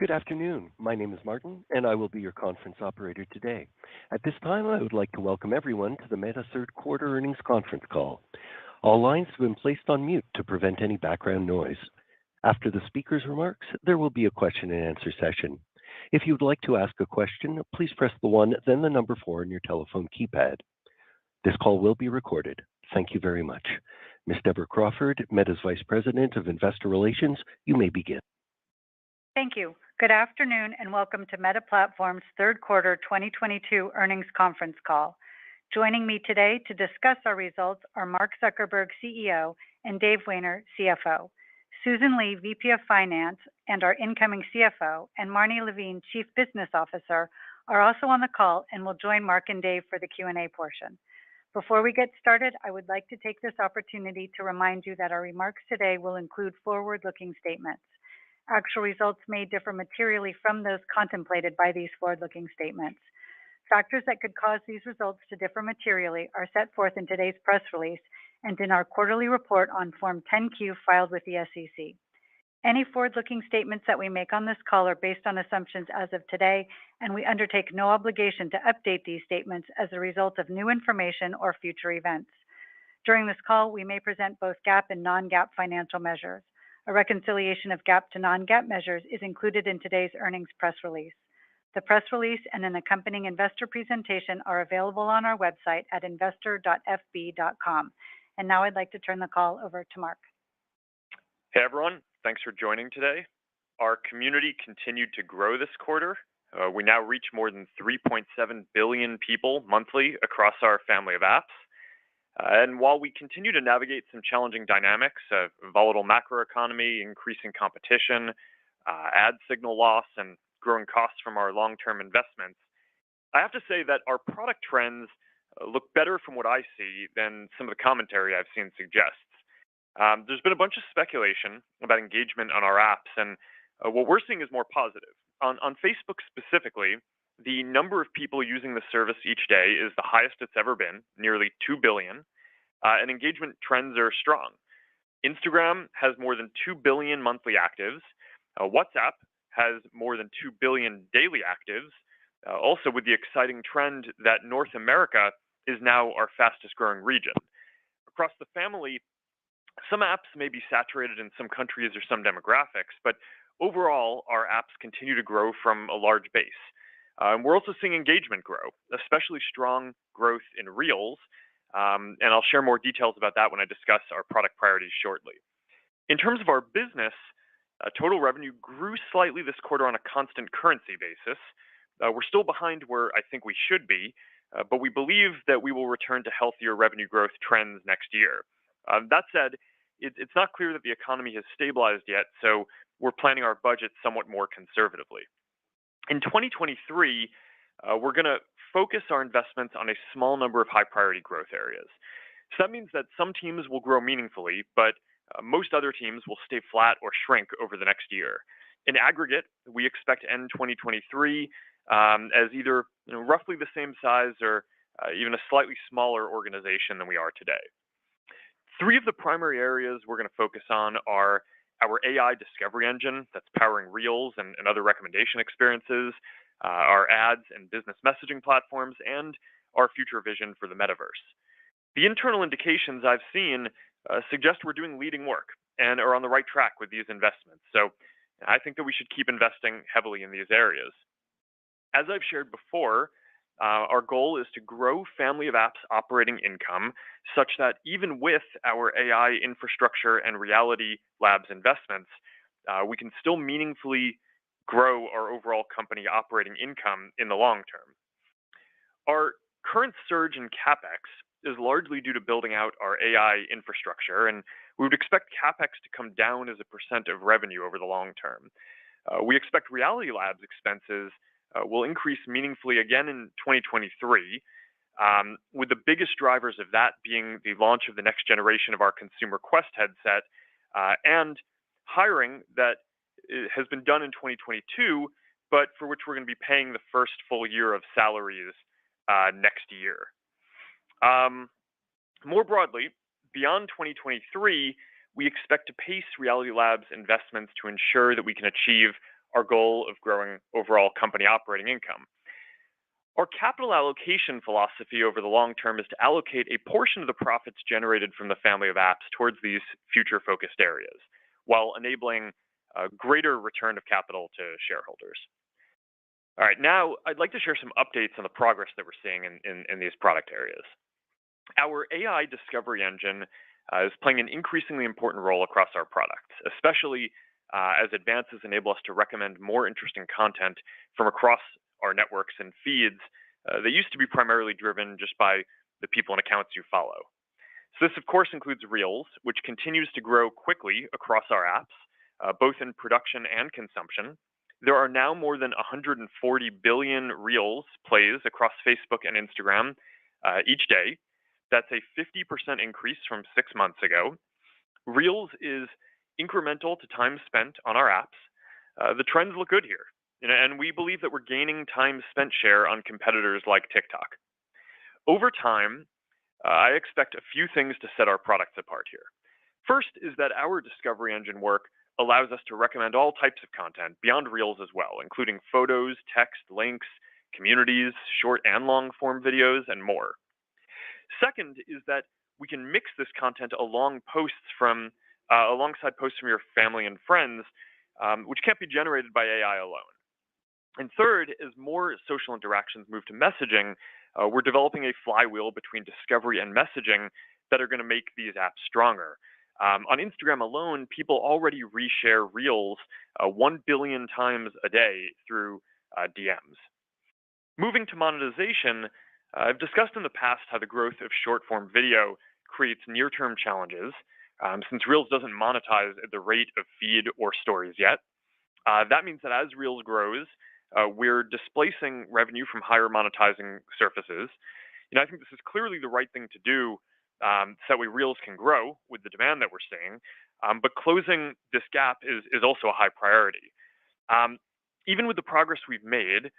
Good afternoon. My name is Martin, and I will be your conference operator today. At this time, I would like to welcome everyone to the Meta third quarter earnings conference call. All lines have been placed on mute to prevent any background noise. After the speaker's remarks, there will be a question and answer session. If you would like to ask a question, please press the 1, then the number 4 on your telephone keypad. This call will be recorded. Thank you very much. Ms. Deborah Crawford, Meta's Vice President of Investor Relations, you may begin. Thank you. Good afternoon, and welcome to Meta Platforms' third quarter 2022 earnings conference call. Joining me today to discuss our results are Mark Zuckerberg, CEO, and Dave Wehner, CFO. Susan Li, VP of Finance, and our incoming CFO, and Marnie Levine, Chief Business Officer, are also on the call and will join Mark and Dave for the Q&A portion. Before we get started, I would like to take this opportunity to remind you that our remarks today will include forward-looking statements. Actual results may differ materially from those contemplated by these forward-looking statements. Factors that could cause these results to differ materially are set forth in today's press release and in our quarterly report on Form 10-Q filed with the SEC. Any forward-looking statements that we make on this call are based on assumptions as of today, and we undertake no obligation to update these statements as a result of new information or future events. During this call, we may present both GAAP and non-GAAP financial measures. A reconciliation of GAAP to non-GAAP measures is included in today's earnings press release. The press release and an accompanying investor presentation are available on our website at investor.fb.com. And now I'd like to turn the call over to Mark. Hey everyone, thanks for joining today. Our community continued to grow this quarter. We now reach more than 3.7 billion people monthly across our family of apps. And while we continue to navigate some challenging dynamics of volatile macroeconomy, increasing competition, ad signal loss, and growing costs from our long-term investments, I have to say that our product trends look better from what I see than some of the commentary I've seen suggests. There's been a bunch of speculation about engagement on our apps, and what we're seeing is more positive. On Facebook specifically, the number of people using the service each day is the highest it's ever been, nearly 2 billion, and engagement trends are strong. Instagram has more than 2 billion monthly actives. WhatsApp has more than 2 billion daily actives, also with the exciting trend that North America is now our fastest growing region. Across the family, some apps may be saturated in some countries or some demographics, but overall, our apps continue to grow from a large base. We're also seeing engagement grow, especially strong growth in Reels, and I'll share more details about that when I discuss our product priorities shortly. In terms of our business, total revenue grew slightly this quarter on a constant currency basis. We're still behind where I think we should be, but we believe that we will return to healthier revenue growth trends next year. That said, it's not clear that the economy has stabilized yet, so we're planning our budget somewhat more conservatively. In 2023, we're going to focus our investments on a small number of high-priority growth areas. So that means that some teams will grow meaningfully, but most other teams will stay flat or shrink over the next year. In aggregate, we expect to end 2023 as either roughly the same size or even a slightly smaller organization than we are today. Three of the primary areas we're going to focus on are our AI discovery engine that's powering Reels and other recommendation experiences, our ads and business messaging platforms, and our future vision for the metaverse. The internal indications I've seen suggest we're doing leading work and are on the right track with these investments. So I think that we should keep investing heavily in these areas. As I've shared before, our goal is to grow family of apps operating income such that even with our AI infrastructure and Reality Labs investments, we can still meaningfully grow our overall company operating income in the long term. Our current surge in CapEx is largely due to building out our AI infrastructure, and we would expect CapEx to come down as a percent of revenue over the long term. We expect Reality Labs expenses will increase meaningfully again in 2023, with the biggest drivers of that being the launch of the next generation of our consumer Quest headset and hiring that has been done in 2022, but for which we're going to be paying the first full year of salaries next year. More broadly, beyond 2023, we expect to pace Reality Labs investments to ensure that we can achieve our goal of growing overall company operating income. Our capital allocation philosophy over the long term is to allocate a portion of the profits generated from the family of apps towards these future-focused areas, while enabling a greater return of capital to shareholders. All right, now I'd like to share some updates on the progress that we're seeing in these product areas. Our AI discovery engine is playing an increasingly important role across our products, especially as advances enable us to recommend more interesting content from across our networks and feeds that used to be primarily driven just by the people and accounts you follow. So this, of course, includes Reels, which continues to grow quickly across our apps, both in production and consumption. There are now more than 140 billion Reels plays across Facebook and Instagram each day. That's a 50% increase from 6 months ago. Reels is incremental to time spent on our apps. The trends look good here, and we believe that we're gaining time spent share on competitors like TikTok. Over time, I expect a few things to set our products apart here. First is that our discovery engine work allows us to recommend all types of content beyond Reels as well, including photos, text, links, communities, short and long form videos, and more. Second is that we can mix this content alongside posts from your family and friends, which can't be generated by AI alone. And third, as more social interactions move to messaging, we're developing a flywheel between discovery and messaging that are going to make these apps stronger. On Instagram alone, people already reshare Reels 1 billion times a day through DMs. Moving to monetization, I've discussed in the past how the growth of short-form video creates near-term challenges, since Reels doesn't monetize at the rate of feed or stories yet. That means that as Reels grows, we're displacing revenue from higher monetizing surfaces. I think this is clearly the right thing to do, so that way Reels can grow with the demand that we're seeing. But closing this gap is also a high priority. Even with the progress we've made,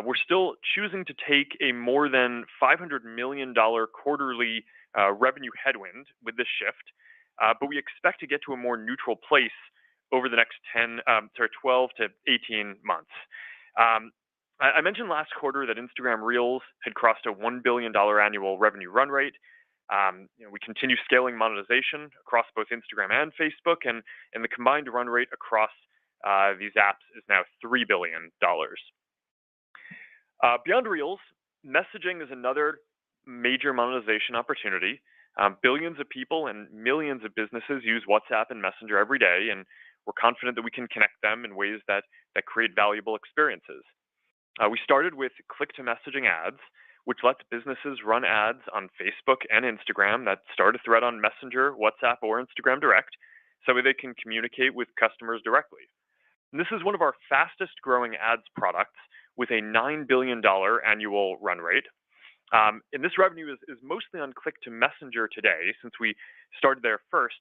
we're still choosing to take a more than $500 million quarterly revenue headwind with this shift, but we expect to get to a more neutral place over the next 12 to 18 months. I mentioned last quarter that Instagram Reels had crossed a $1 billion annual revenue run rate. We continue scaling monetization across both Instagram and Facebook, and the combined run rate across these apps is now $3 billion. Beyond Reels, messaging is another major monetization opportunity. Billions of people and millions of businesses use WhatsApp and Messenger every day, and we're confident that we can connect them in ways that create valuable experiences. We started with click-to-messaging ads, which lets businesses run ads on Facebook and Instagram that start a thread on Messenger, WhatsApp, or Instagram Direct, so they can communicate with customers directly. And this is one of our fastest-growing ads products with a $9 billion annual run rate. And this revenue is mostly on click-to-Messenger today, since we started there first,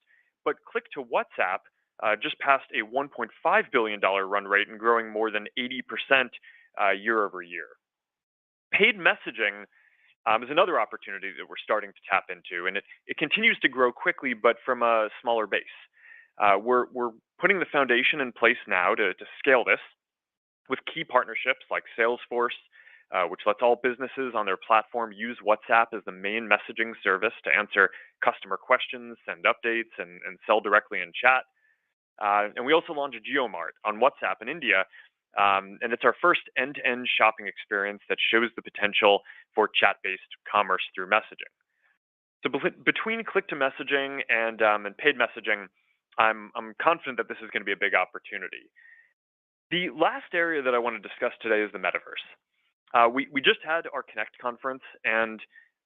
but click-to-WhatsApp just passed a $1.5 billion run rate and growing more than 80% year over year. Paid messaging is another opportunity that we're starting to tap into, and it continues to grow quickly, but from a smaller base. We're putting the foundation in place now to scale this with key partnerships like Salesforce, which lets all businesses on their platform use WhatsApp as the main messaging service to answer customer questions, send updates, and sell directly in chat. And we also launched GeoMart on WhatsApp in India, and it's our first end-to-end shopping experience that shows the potential for chat-based commerce through messaging. So between click-to-messaging and paid messaging, I'm confident that this is going to be a big opportunity. The last area that I want to discuss today is the metaverse. We just had our Connect conference and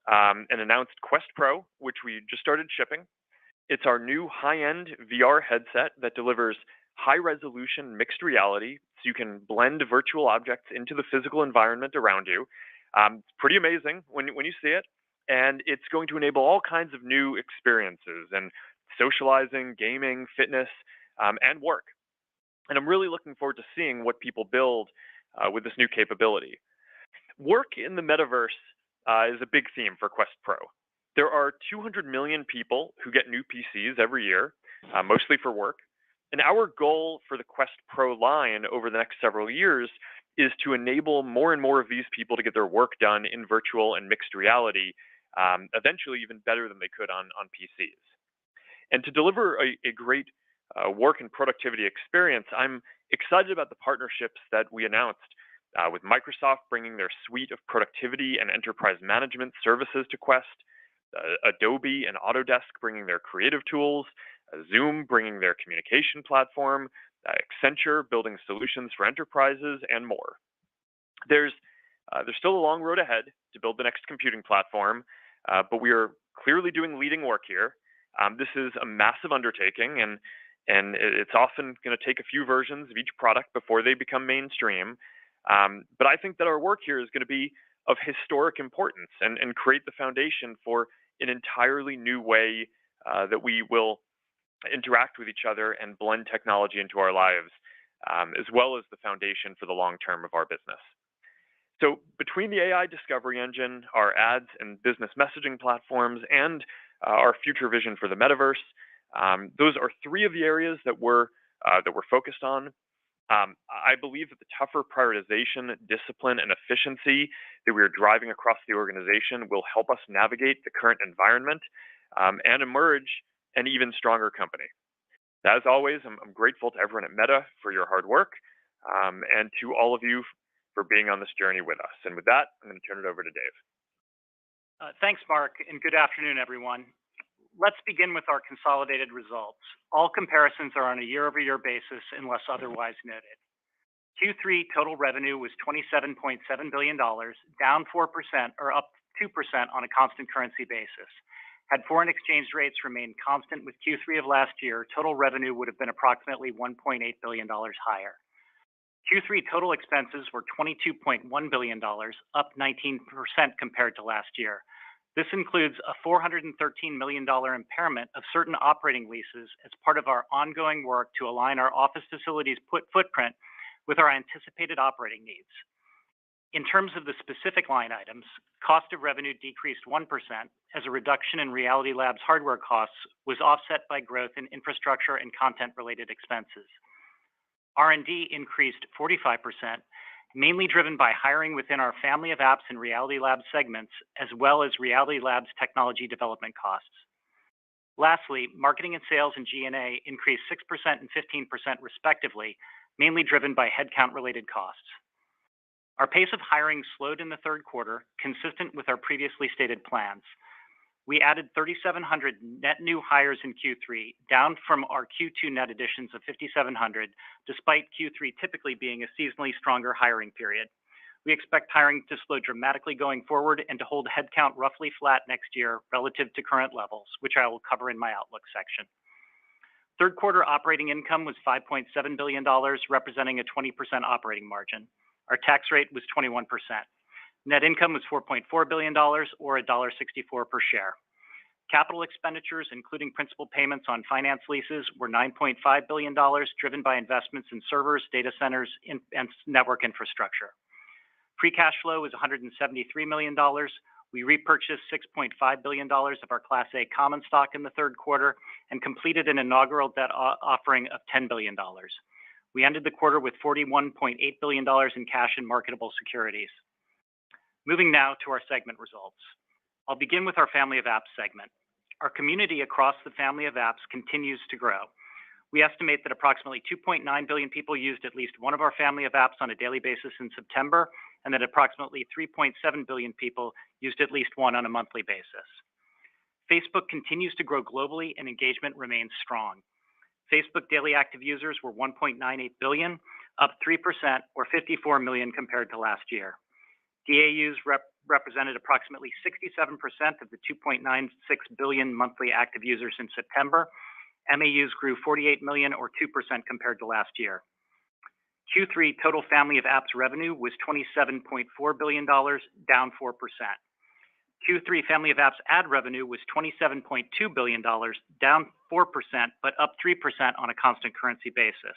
announced Quest Pro, which we just started shipping. It's our new high-end VR headset that delivers high-resolution mixed reality, so you can blend virtual objects into the physical environment around you. It's pretty amazing when you see it, and it's going to enable all kinds of new experiences and socializing, gaming, fitness, and work. And I'm really looking forward to seeing what people build with this new capability. Work in the metaverse is a big theme for Quest Pro. There are 200 million people who get new PCs every year, mostly for work. And our goal for the Quest Pro line over the next several years is to enable more and more of these people to get their work done in virtual and mixed reality, eventually even better than they could on PCs. And to deliver a great work and productivity experience, I'm excited about the partnerships that we announced with Microsoft bringing their suite of productivity and enterprise management services to Quest, Adobe and Autodesk bringing their creative tools, Zoom bringing their communication platform, Accenture building solutions for enterprises, and more. There's still a long road ahead to build the next computing platform, but we are clearly doing leading work here. This is a massive undertaking, and it's often going to take a few versions of each product before they become mainstream. But I think that our work here is going to be of historic importance and create the foundation for an entirely new way that we will interact with each other and blend technology into our lives, as well as the foundation for the long term of our business. So between the AI discovery engine, our ads and business messaging platforms, and our future vision for the metaverse, those are three of the areas that we're focused on. I believe that the tougher prioritization, discipline, and efficiency that we are driving across the organization will help us navigate the current environment and emerge an even stronger company. As always, I'm grateful to everyone at Meta for your hard work, and to all of you for being on this journey with us. And with that, I'm going to turn it over to Dave. Thanks, Mark, and good afternoon, everyone. Let's begin with our consolidated results. All comparisons are on a year-over-year basis unless otherwise noted. Q3 total revenue was $27.7 billion, down 4% or up 2% on a constant currency basis. Had foreign exchange rates remained constant with Q3 of last year, total revenue would have been approximately $1.8 billion higher. Q3 total expenses were $22.1 billion, up 19% compared to last year. This includes a $413 million impairment of certain operating leases as part of our ongoing work to align our office facilities footprint with our anticipated operating needs. In terms of the specific line items, cost of revenue decreased 1% as a reduction in Reality Labs hardware costs was offset by growth in infrastructure and content-related expenses. R&D increased 45%, mainly driven by hiring within our family of apps and Reality Labs segments, as well as Reality Labs technology development costs. Lastly, marketing and sales and G&A increased 6% and 15% respectively, mainly driven by headcount-related costs. Our pace of hiring slowed in the third quarter, consistent with our previously stated plans. We added 3,700 net new hires in Q3, down from our Q2 net additions of 5,700, despite Q3 typically being a seasonally stronger hiring period. We expect hiring to slow dramatically going forward and to hold headcount roughly flat next year relative to current levels, which I will cover in my outlook section. Third quarter operating income was $5.7 billion, representing a 20% operating margin. Our tax rate was 21%. Net income was $4.4 billion, or $1.64 per share. Capital expenditures, including principal payments on finance leases, were $9.5 billion, driven by investments in servers, data centers, and network infrastructure. Free cash flow was $173 million. We repurchased $6.5 billion of our Class A common stock in the third quarter and completed an inaugural debt offering of $10 billion. We ended the quarter with $41.8 billion in cash and marketable securities. Moving now to our segment results. I'll begin with our Family of Apps segment. Our community across the Family of Apps continues to grow. We estimate that approximately 2.9 billion people used at least one of our Family of Apps on a daily basis in September, and that approximately 3.7 billion people used at least one on a monthly basis. Facebook continues to grow globally and engagement remains strong. Facebook daily active users were 1.98 billion, up 3% or 54 million compared to last year. DAUs represented approximately 67% of the 2.96 billion monthly active users in September. MAUs grew 48 million or 2% compared to last year. Q3 total Family of Apps revenue was $27.4 billion, down 4%. Q3 Family of Apps ad revenue was $27.2 billion, down 4%, but up 3% on a constant currency basis.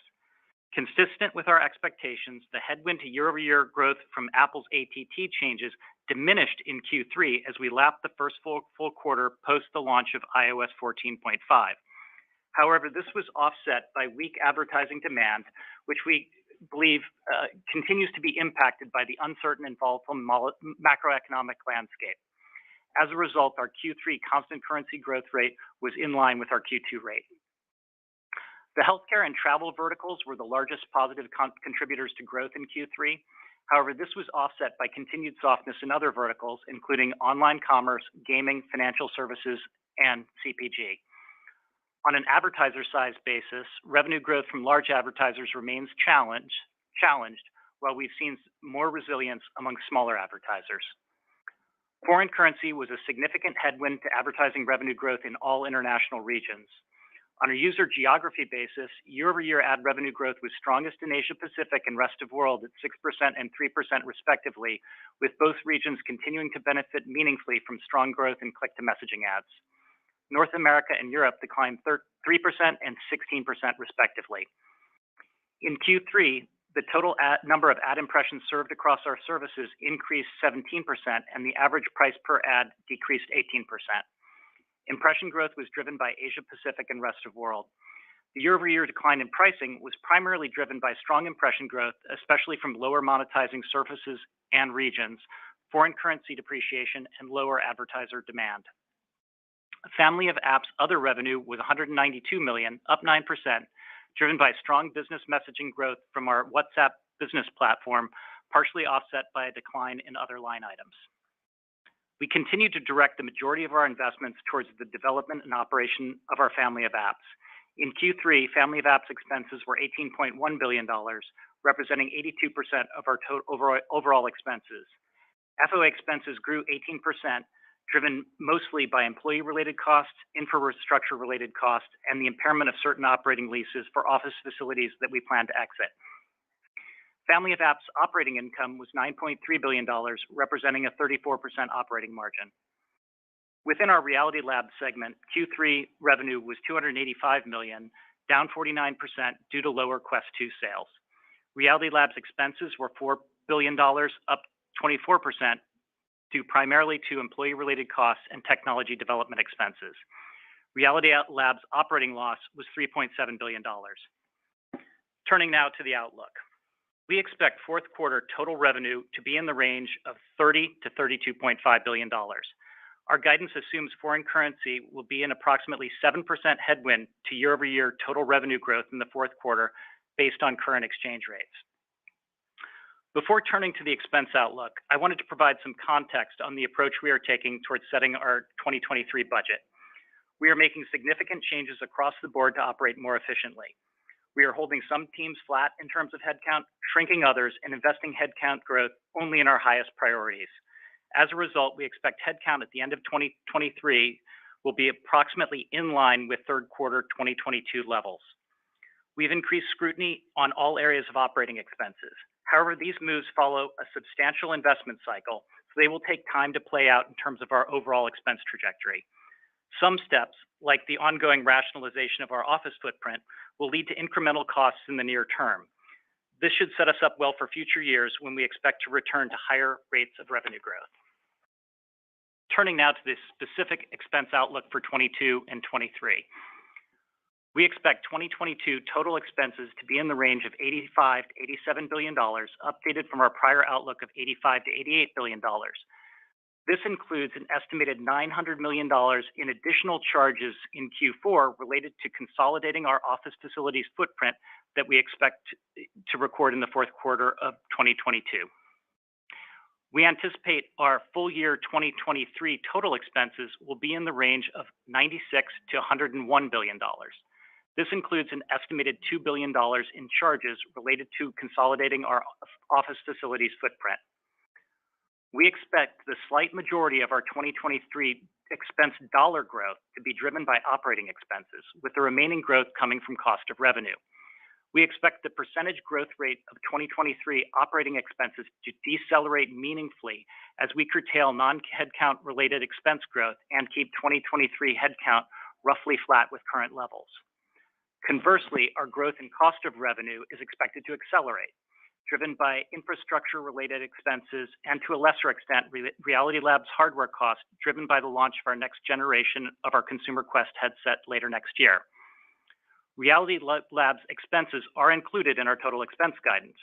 Consistent with our expectations, the headwind to year-over-year growth from Apple's ATT changes diminished in Q3 as we lapped the first full quarter post the launch of iOS 14.5. However, this was offset by weak advertising demand, which we believe continues to be impacted by the uncertain and volatile macroeconomic landscape. As a result, our Q3 constant currency growth rate was in line with our Q2 rate. The healthcare and travel verticals were the largest positive contributors to growth in Q3. However, this was offset by continued softness in other verticals, including online commerce, gaming, financial services, and CPG. On an advertiser size basis, revenue growth from large advertisers remains challenged, while we've seen more resilience among smaller advertisers. Foreign currency was a significant headwind to advertising revenue growth in all international regions. On a user geography basis, year-over-year ad revenue growth was strongest in Asia Pacific and rest of world at 6% and 3% respectively, with both regions continuing to benefit meaningfully from strong growth in click-to-messaging ads. North America and Europe declined 3% and 16% respectively. In Q3, the total number of ad impressions served across our services increased 17%, and the average price per ad decreased 18%. Impression growth was driven by Asia Pacific and rest of world. The year-over-year decline in pricing was primarily driven by strong impression growth, especially from lower monetizing services and regions, foreign currency depreciation, and lower advertiser demand. Family of apps other revenue was $192 million, up 9%, driven by strong business messaging growth from our WhatsApp business platform, partially offset by a decline in other line items. We continue to direct the majority of our investments towards the development and operation of our family of apps. In Q3, family of apps expenses were $18.1 billion, representing 82% of our overall expenses. FOA expenses grew 18%, driven mostly by employee-related costs, infrastructure-related costs, and the impairment of certain operating leases for office facilities that we plan to exit. Family of apps operating income was $9.3 billion, representing a 34% operating margin. Within our Reality Labs segment, Q3 revenue was $285 million, down 49% due to lower Quest 2 sales. Reality Labs expenses were $4 billion, up 24%, due primarily to employee-related costs and technology development expenses. Reality Labs operating loss was $3.7 billion. Turning now to the outlook. We expect fourth quarter total revenue to be in the range of $30 to $32.5 billion. Our guidance assumes foreign currency will be an approximately 7% headwind to year-over-year total revenue growth in the fourth quarter based on current exchange rates. Before turning to the expense outlook, I wanted to provide some context on the approach we are taking towards setting our 2023 budget. We are making significant changes across the board to operate more efficiently. We are holding some teams flat in terms of headcount, shrinking others, and investing headcount growth only in our highest priorities. As a result, we expect headcount at the end of 2023 will be approximately in line with third quarter 2022 levels. We've increased scrutiny on all areas of operating expenses. However, these moves follow a substantial investment cycle, so they will take time to play out in terms of our overall expense trajectory. Some steps, like the ongoing rationalization of our office footprint, will lead to incremental costs in the near term. This should set us up well for future years when we expect to return to higher rates of revenue growth. Turning now to the specific expense outlook for 22 and 23. We expect 2022 total expenses to be in the range of $85 to $87 billion, updated from our prior outlook of $85 to $88 billion. This includes an estimated $900 million in additional charges in Q4 related to consolidating our office facilities footprint that we expect to record in the fourth quarter of 2022. We anticipate our full year 2023 total expenses will be in the range of $96 to $101 billion. This includes an estimated $2 billion in charges related to consolidating our office facilities footprint. We expect the slight majority of our 2023 expense dollar growth to be driven by operating expenses, with the remaining growth coming from cost of revenue. We expect the percentage growth rate of 2023 operating expenses to decelerate meaningfully as we curtail non-headcount related expense growth and keep 2023 headcount roughly flat with current levels. Conversely, our growth in cost of revenue is expected to accelerate, driven by infrastructure-related expenses and, to a lesser extent, Reality Labs hardware costs driven by the launch of our next generation of our Consumer Quest headset later next year. Reality Labs expenses are included in our total expense guidance.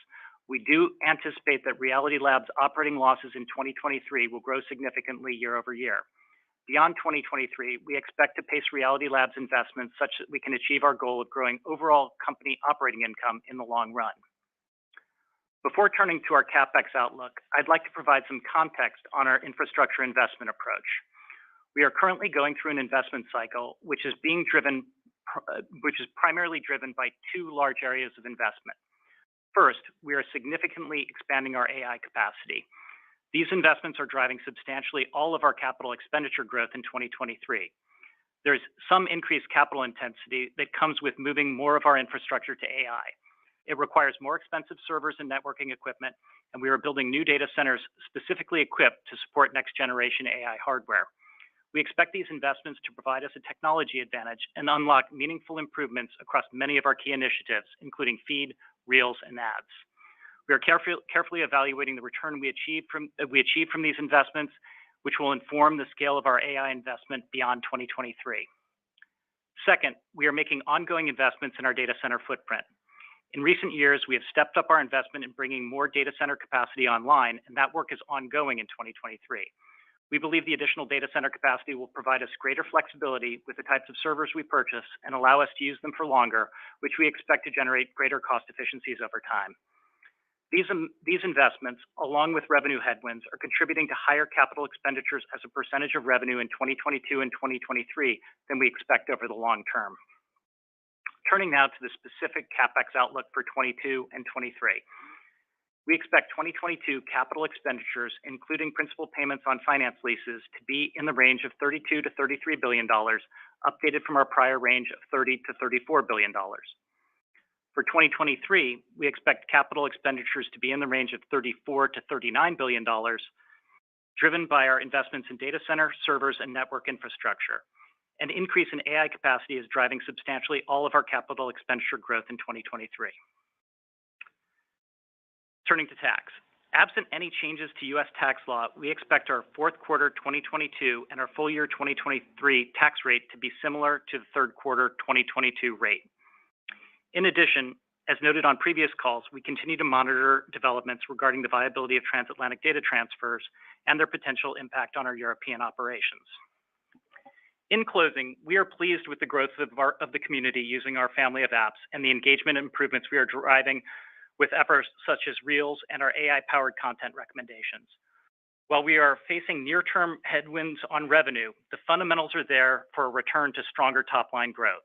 We do anticipate that Reality Labs operating losses in 2023 will grow significantly year over year. Beyond 2023, we expect to pace Reality Labs investments such that we can achieve our goal of growing overall company operating income in the long run. Before turning to our CapEx outlook, I'd like to provide some context on our infrastructure investment approach. We are currently going through an investment cycle, which is primarily driven by two large areas of investment. First, we are significantly expanding our AI capacity. These investments are driving substantially all of our capital expenditure growth in 2023. There's some increased capital intensity that comes with moving more of our infrastructure to AI. It requires more expensive servers and networking equipment, and we are building new data centers specifically equipped to support next generation AI hardware. We expect these investments to provide us a technology advantage and unlock meaningful improvements across many of our key initiatives, including Feed, Reels, and Ads. We are carefully evaluating the return we achieve from these investments, which will inform the scale of our AI investment beyond 2023. Second, we are making ongoing investments in our data center footprint. In recent years, we have stepped up our investment in bringing more data center capacity online, and that work is ongoing in 2023. We believe the additional data center capacity will provide us greater flexibility with the types of servers we purchase and allow us to use them for longer, which we expect to generate greater cost efficiencies over time. These investments, along with revenue headwinds, are contributing to higher capital expenditures as a percentage of revenue in 2022 and 2023 than we expect over the long term. Turning now to the specific CapEx outlook for 22 and 23. We expect 2022 capital expenditures, including principal payments on finance leases, to be in the range of $32 to $33 billion, updated from our prior range of $30 to $34 billion. For 2023, we expect capital expenditures to be in the range of $34 to $39 billion, driven by our investments in data center, servers, and network infrastructure. An increase in AI capacity is driving substantially all of our capital expenditure growth in 2023. Turning to tax. Absent any changes to U.S. tax law, we expect our fourth quarter 2022 and our full year 2023 tax rate to be similar to the third quarter 2022 rate. In addition, as noted on previous calls, we continue to monitor developments regarding the viability of transatlantic data transfers and their potential impact on our European operations. In closing, we are pleased with the growth of the community using our family of apps and the engagement improvements we are driving with efforts such as Reels and our AI-powered content recommendations. While we are facing near-term headwinds on revenue, the fundamentals are there for a return to stronger top-line growth.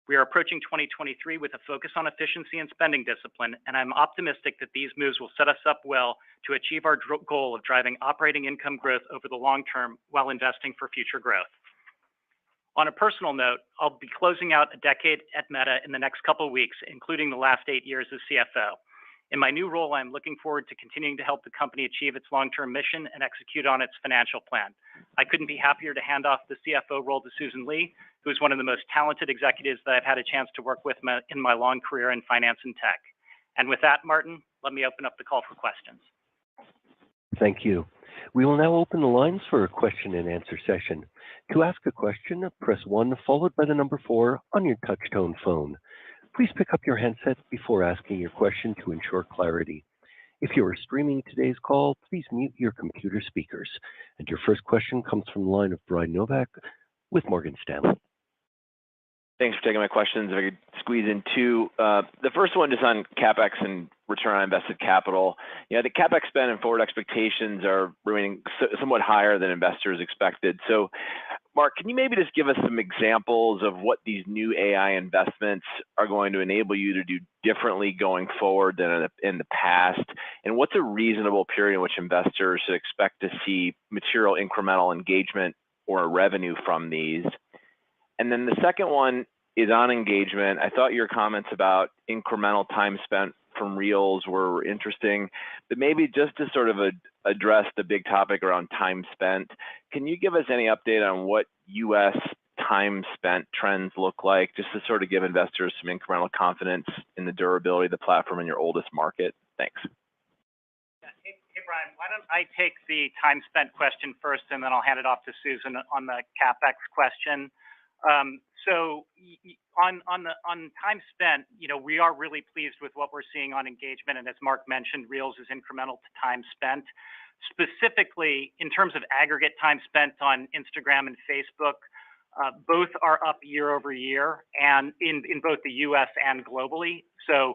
We are approaching 2023 with a focus on efficiency and spending discipline, and I'm optimistic that these moves will set us up well to achieve our goal of driving operating income growth over the long term while investing for future growth. On a personal note, I'll be closing out a decade at Meta in the next couple of weeks, including the last 8 years as CFO. In my new role, I'm looking forward to continuing to help the company achieve its long-term mission and execute on its financial plan. I couldn't be happier to hand off the CFO role to Susan Li, who is one of the most talented executives that I've had a chance to work with in my long career in finance and tech. And with that, Martin, let me open up the call for questions. Thank you. We will now open the lines for a question and answer session. To ask a question, press 1 followed by the number 4 on your touch-tone phone. Please pick up your handset before asking your question to ensure clarity. If you are streaming today's call, please mute your computer speakers. And your first question comes from the line of Brian Novak with Morgan Stanley. Thanks for taking my questions. If I could squeeze in 2. The first one is on CapEx and return on invested capital. You know, the CapEx spend and forward expectations are remaining somewhat higher than investors expected. So, Mark, can you maybe just give us some examples of what these new AI investments are going to enable you to do differently going forward than in the past? And what's a reasonable period in which investors should expect to see material incremental engagement or revenue from these? And then the second one is on engagement. I thought your comments about incremental time spent from Reels were interesting, but maybe just to sort of address the big topic around time spent, can you give us any update on what U.S. time spent trends look like, just to sort of give investors some incremental confidence in the durability of the platform in your oldest market? Thanks. Hey, Brian, why don't I take the time spent question first, and then I'll hand it off to Susan on the CapEx question. So on time spent, we are really pleased with what we're seeing on engagement, and as Mark mentioned, Reels is incremental to time spent. Specifically, in terms of aggregate time spent on Instagram and Facebook, both are up year over year, and in both the U.S. and globally. So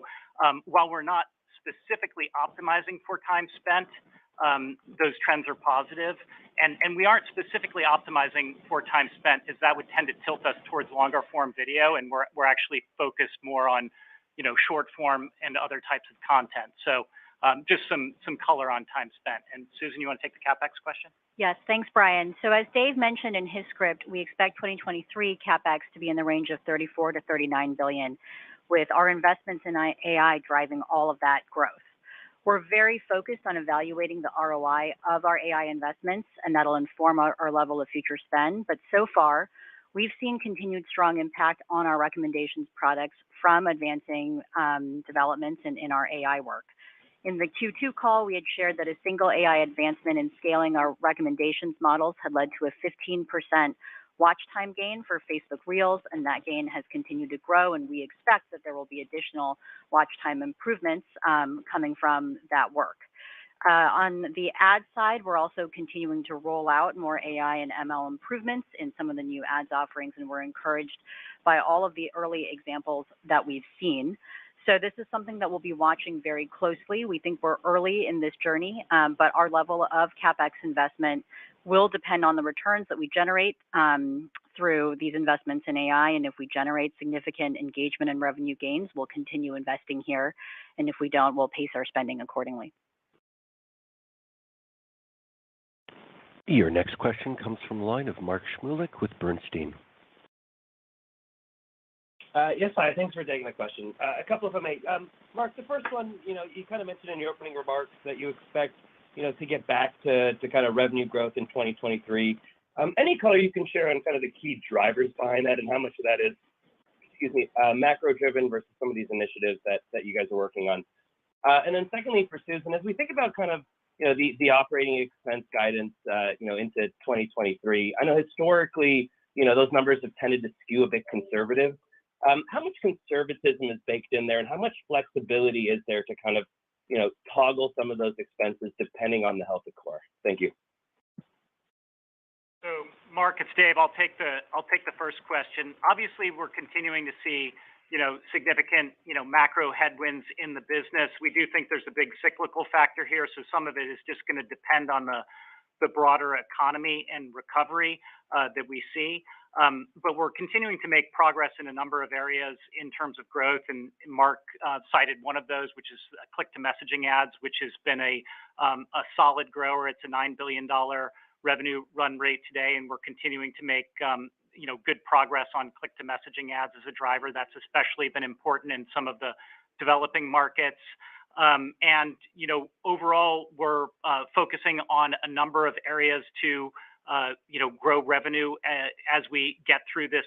while we're not specifically optimizing for time spent, those trends are positive. And we aren't specifically optimizing for time spent, as that would tend to tilt us towards longer form video, and we're actually focused more on, short form and other types of content. So just some color on time spent. And Susan, you want to take the CapEx question? Yes, thanks, Brian. So as Dave mentioned in his script, we expect 2023 CapEx to be in the range of 34 to 39 billion, with our investments in AI driving all of that growth. We're very focused on evaluating the ROI of our AI investments, and that'll inform our level of future spend. But so far, we've seen continued strong impact on our recommendations products from advancing developments in our AI work. In the Q2 call, we had shared that a single AI advancement in scaling our recommendations models had led to a 15% watch time gain for Facebook Reels, and that gain has continued to grow, and we expect that there will be additional watch time improvements coming from that work. On the ad side, we're also continuing to roll out more AI and ML improvements in some of the new ads offerings, and we're encouraged by all of the early examples that we've seen. So this is something that we'll be watching very closely. We think we're early in this journey, but our level of CapEx investment will depend on the returns that we generate through these investments in AI. And if we generate significant engagement and revenue gains, we'll continue investing here. And if we don't, we'll pace our spending accordingly. Your next question comes from the line of Mark Shmulik with Bernstein. Yes, hi. Thanks for taking the question. A couple of them. Mark, the first one, you kind of mentioned in your opening remarks that you expect, to get back to kind of revenue growth in 2023. Any color you can share on kind of the key drivers behind that and how much of that is, macro-driven versus some of these initiatives that you guys are working on? And then secondly, for Susan, as we think about kind of, the operating expense guidance, into 2023, I know historically, those numbers have tended to skew a bit conservative. How much conservatism is baked in there, and how much flexibility is there to kind of, toggle some of those expenses depending on the health of core? Thank you. So, Mark, it's Dave. I'll take the first question. Obviously, we're continuing to see, significant, macro headwinds in the business. We do think there's a big cyclical factor here, so some of it is just going to depend on the broader economy and recovery that we see. But we're continuing to make progress in a number of areas in terms of growth, and Mark cited one of those, which is click-to-messaging ads, which has been a solid grower. It's a $9 billion revenue run rate today, and we're continuing to make good progress on click-to-messaging ads as a driver. That's especially been important in some of the developing markets. And overall, we're focusing on a number of areas to grow revenue as we get through this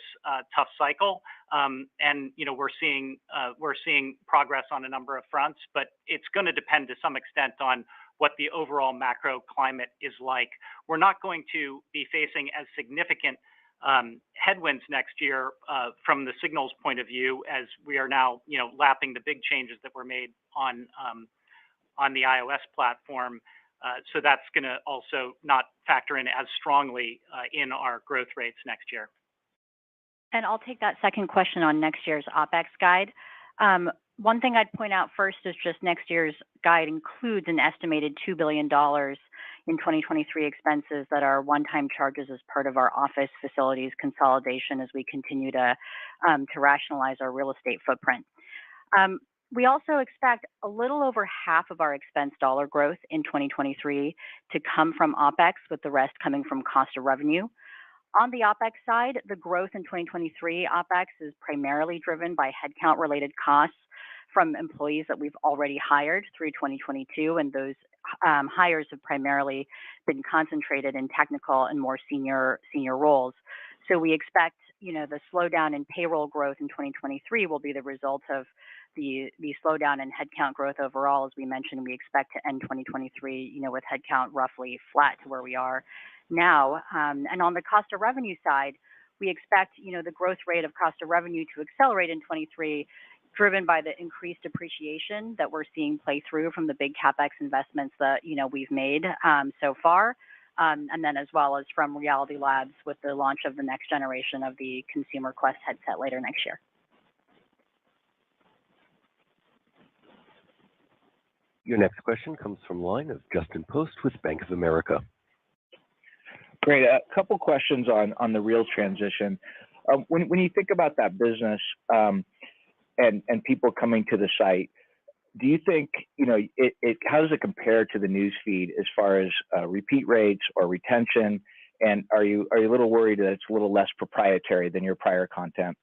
tough cycle. And we're seeing progress on a number of fronts, but it's going to depend to some extent on what the overall macro climate is like. We're not going to be facing as significant headwinds next year from the signals point of view, as we are now lapping the big changes that were made on the iOS platform. So that's going to also not factor in as strongly in our growth rates next year. And I'll take that second question on next year's OpEx guide. One thing I'd point out first is just next year's guide includes an estimated $2 billion in 2023 expenses that are one-time charges as part of our office facilities consolidation as we continue to rationalize our real estate footprint. We also expect a little over half of our expense dollar growth in 2023 to come from OpEx, with the rest coming from cost of revenue. On the OpEx side, the growth in 2023 OpEx is primarily driven by headcount-related costs from employees that we've already hired through 2022, and those hires have primarily been concentrated in technical and more senior roles. So we expect, the slowdown in payroll growth in 2023 will be the result of the slowdown in headcount growth overall. As we mentioned, we expect to end 2023, with headcount roughly flat to where we are now. And on the cost of revenue side, we expect, the growth rate of cost of revenue to accelerate in 23, driven by the increased depreciation that we're seeing play through from the big CapEx investments that, we've made so far. And then as well as from Reality Labs with the launch of the next generation of the Consumer Quest headset later next year. Your next question comes from the line of Justin Post with Bank of America. Great. A couple questions on the Reels transition. When you think about that business and people coming to the site, do you think, how does it compare to the news feed as far as repeat rates or retention? And are you a little worried that it's a little less proprietary than your prior content?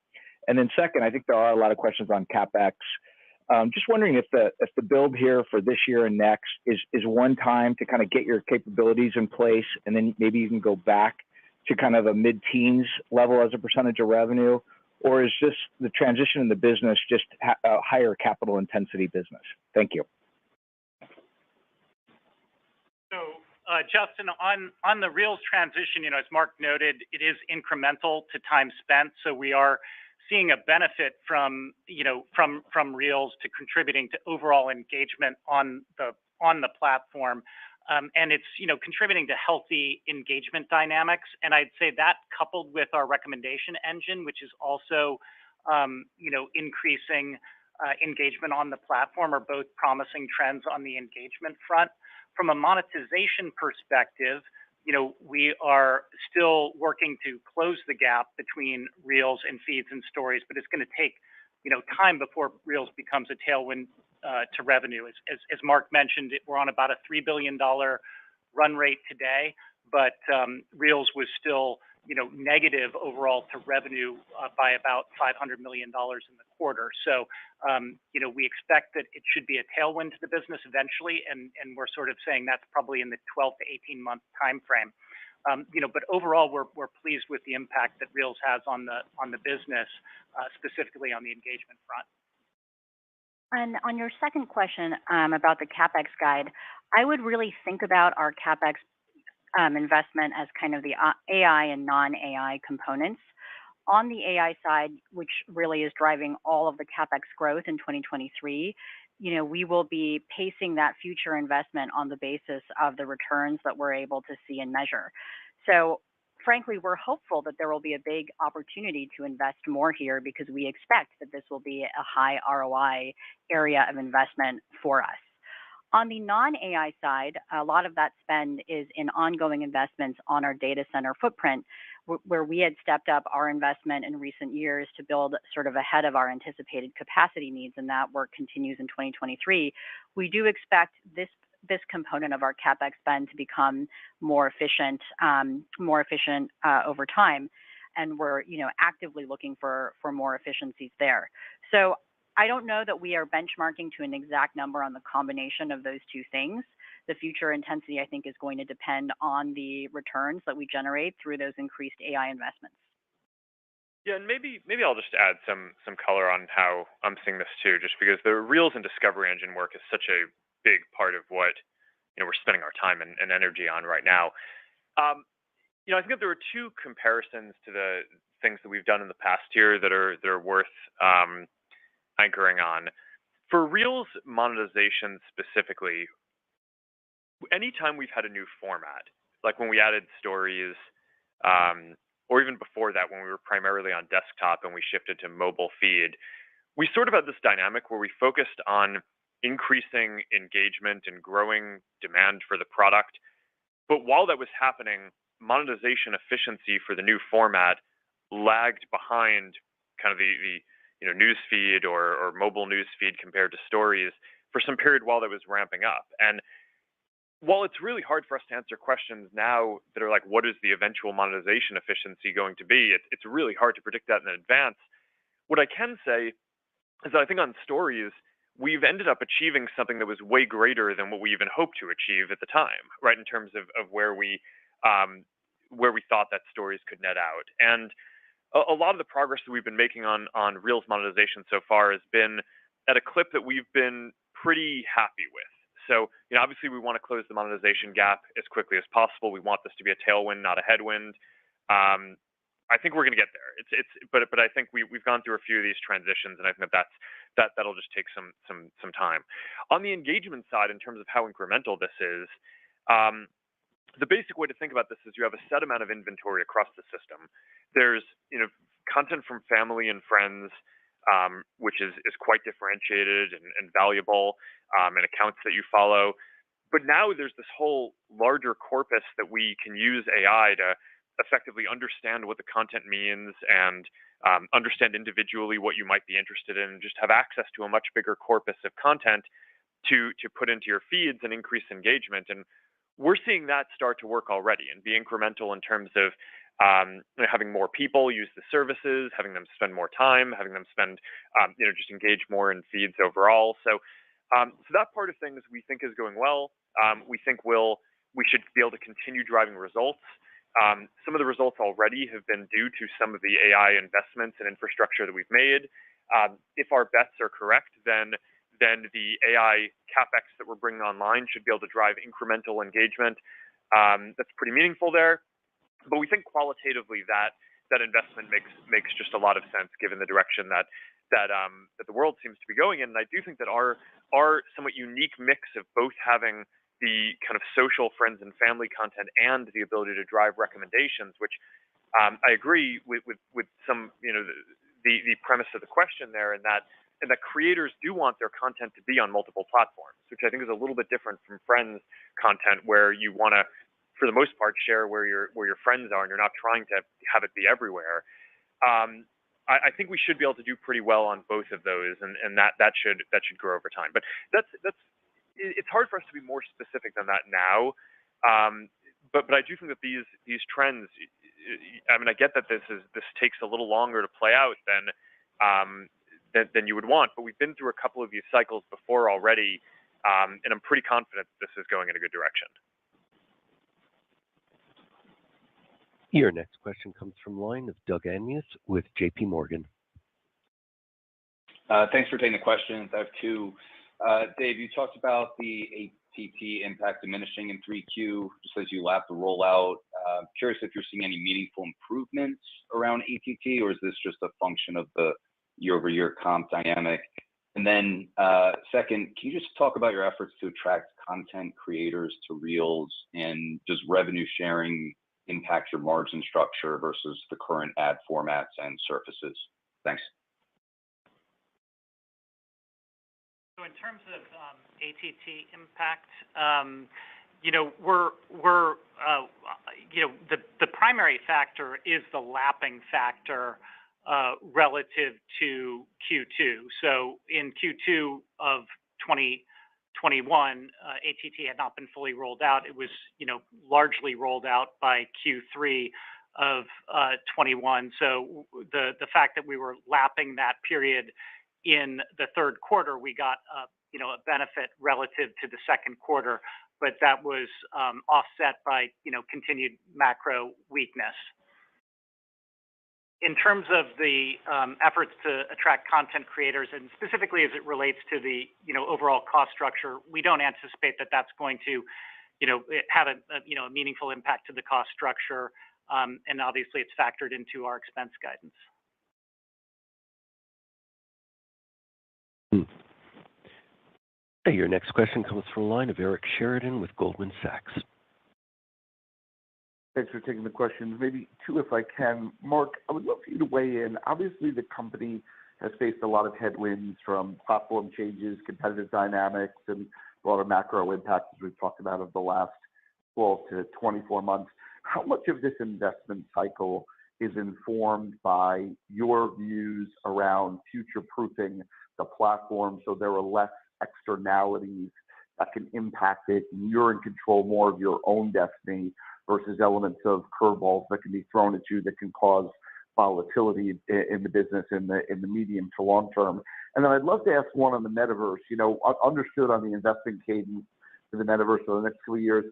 And then second, I think there are a lot of questions on CapEx. Just wondering if the build here for this year and next is one time to kind of get your capabilities in place, and then maybe you can go back to kind of a mid-teens level as a percentage of revenue, or is just the transition in the business just a higher capital intensity business? Thank you. So, Justin, on the Reels transition, as Mark noted, it is incremental to time spent. So we are seeing a benefit from Reels to contributing to overall engagement on the platform. And it's, contributing to healthy engagement dynamics. And I'd say that coupled with our recommendation engine, which is also, increasing engagement on the platform, are both promising trends on the engagement front. From a monetization perspective, we are still working to close the gap between Reels and feeds and stories, but it's going to take, time before Reels becomes a tailwind to revenue. As Mark mentioned, we're on about a $3 billion run rate today, but Reels was still, negative overall to revenue by about $500 million in the quarter. So, we expect that it should be a tailwind to the business eventually, and we're sort of saying that's probably in the 12 to 18 month time frame. But overall, we're pleased with the impact that Reels has on the business, specifically on the engagement front. And on your second question about the CapEx guide, I would really think about our CapEx investment as kind of the AI and non-AI components. On the AI side, which really is driving all of the CapEx growth in 2023, we will be pacing that future investment on the basis of the returns that we're able to see and measure. So frankly, we're hopeful that there will be a big opportunity to invest more here because we expect that this will be a high ROI area of investment for us. On the non-AI side, a lot of that spend is in ongoing investments on our data center footprint, where we had stepped up our investment in recent years to build sort of ahead of our anticipated capacity needs, and that work continues in 2023. We do expect this component of our CapEx spend to become more efficient over time, and we're actively looking for more efficiencies there. So I don't know that we are benchmarking to an exact number on the combination of those two things. The future intensity, I think, is going to depend on the returns that we generate through those increased AI investments. Yeah, and maybe I'll just add some color on how I'm seeing this too, just because the Reels and Discovery Engine work is such a big part of what we're spending our time and energy on right now. I think that there are two comparisons to the things that we've done in the past year that are worth anchoring on. For Reels monetization specifically, anytime we've had a new format, like when we added stories, or even before that when we were primarily on desktop and we shifted to mobile feed, we sort of had this dynamic where we focused on increasing engagement and growing demand for the product. But while that was happening, monetization efficiency for the new format lagged behind kind of the news feed or mobile news feed compared to stories for some period while that was ramping up. And while it's really hard for us to answer questions now that are like, what is the eventual monetization efficiency going to be? It's really hard to predict that in advance. What I can say is that I think on stories, we've ended up achieving something that was way greater than what we even hoped to achieve at the time, right? In terms of where we thought that stories could net out. And a lot of the progress that we've been making on Reels monetization so far has been at a clip that we've been pretty happy with. So, obviously we want to close the monetization gap as quickly as possible. We want this to be a tailwind, not a headwind. I think we're going to get there. But I think we've gone through a few of these transitions, and I think that'll just take some time. On the engagement side, in terms of how incremental this is, the basic way to think about this is you have a set amount of inventory across the system. There's content from family and friends, which is quite differentiated and valuable, and accounts that you follow. But now there's this whole larger corpus that we can use AI to effectively understand what the content means and understand individually what you might be interested in, and just have access to a much bigger corpus of content to put into your feeds and increase engagement. And we're seeing that start to work already and be incremental in terms of having more people use the services, having them spend more time, having them spend, just engage more in feeds overall. So that part of things we think is going well. We think we should be able to continue driving results. Some of the results already have been due to some of the AI investments and infrastructure that we've made. If our bets are correct, then the AI CapEx that we're bringing online should be able to drive incremental engagement. That's pretty meaningful there. But we think qualitatively that investment makes just a lot of sense given the direction that the world seems to be going in. And I do think that our somewhat unique mix of both having the kind of social friends and family content and the ability to drive recommendations, which I agree with some, the premise of the question there, and that creators do want their content to be on multiple platforms, which I think is a little bit different from friends content, where you want to, for the most part, share where your friends are, and you're not trying to have it be everywhere. I think we should be able to do pretty well on both of those, and that should grow over time. But it's hard for us to be more specific than that now. But I do think that these trends, I mean, I get that this takes a little longer to play out than you would want, but we've been through a couple of these cycles before already, and I'm pretty confident this is going in a good direction. Your next question comes from the line of Doug Anmuth with JP Morgan. Thanks for taking the questions. I have two. Dave, you talked about the ATT impact diminishing in 3Q just as you lap the rollout. Curious if you're seeing any meaningful improvements around ATT, or is this just a function of the year-over-year comp dynamic? And then second, can you just talk about your efforts to attract content creators to Reels, and does revenue sharing impact your margin structure versus the current ad formats and surfaces? Thanks. So in terms of ATT impact, the primary factor is the lapping factor relative to Q2. So in Q2 of 2021, ATT had not been fully rolled out. It was, largely rolled out by Q3 of 21. So the fact that we were lapping that period in the third quarter, we got a benefit relative to the second quarter, but that was offset by continued macro weakness. In terms of the efforts to attract content creators, and specifically as it relates to the overall cost structure, we don't anticipate that that's going to have a meaningful impact to the cost structure, and obviously it's factored into our expense guidance. Your next question comes from the line of Eric Sheridan with Goldman Sachs. Thanks for taking the questions. Maybe two, if I can. Mark, I would love for you to weigh in. Obviously, the company has faced a lot of headwinds from platform changes, competitive dynamics, and a lot of macro impacts, as we've talked about, over the last 12 to 24 months. How much of this investment cycle is informed by your views around future-proofing the platform so there are less externalities that can impact it, and you're in control more of your own destiny versus elements of curveballs that can be thrown at you that can cause volatility in the business in the medium to long term? And then I'd love to ask one on the metaverse. Understood on the investment cadence for the metaverse for the next 2 years.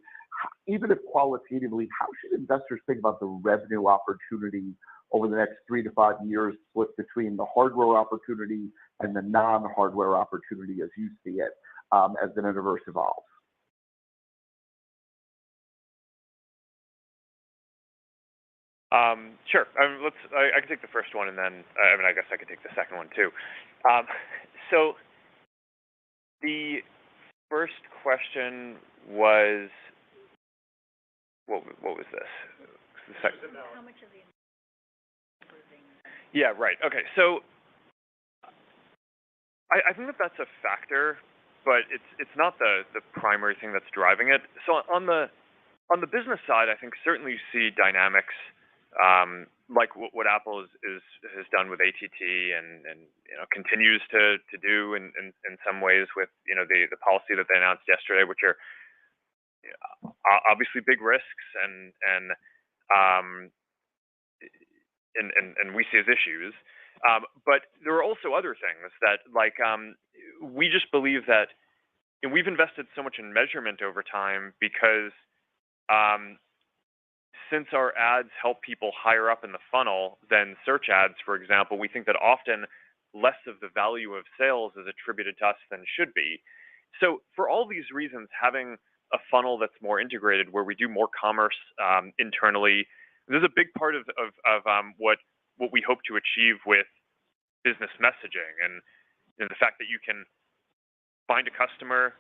Even if qualitatively, how should investors think about the revenue opportunity over the next 3 to 5 years, split between the hardware opportunity and the non-hardware opportunity as you see it, as the metaverse evolves? Sure. I can take the first one, and then I guess I could take the second one too. So the first question was what was this? The second. How much of the Yeah. Right. Okay. So I think that that's a factor, but it's not the primary thing that's driving it. So on the business side, I think certainly you see dynamics like what Apple has done with ATT and continues to do in some ways with the policy that they announced yesterday, which are obviously big risks um, and we see as issues. But there are also other things that we just believe that we've invested so much in measurement over time because since our ads help people higher up in the funnel than search ads, for example, we think that often less of the value of sales is attributed to us than should be. So for all these reasons, having a funnel that's more integrated where we do more commerce internally, this is a big part of what we hope to achieve with business messaging and the fact that you can find a customer,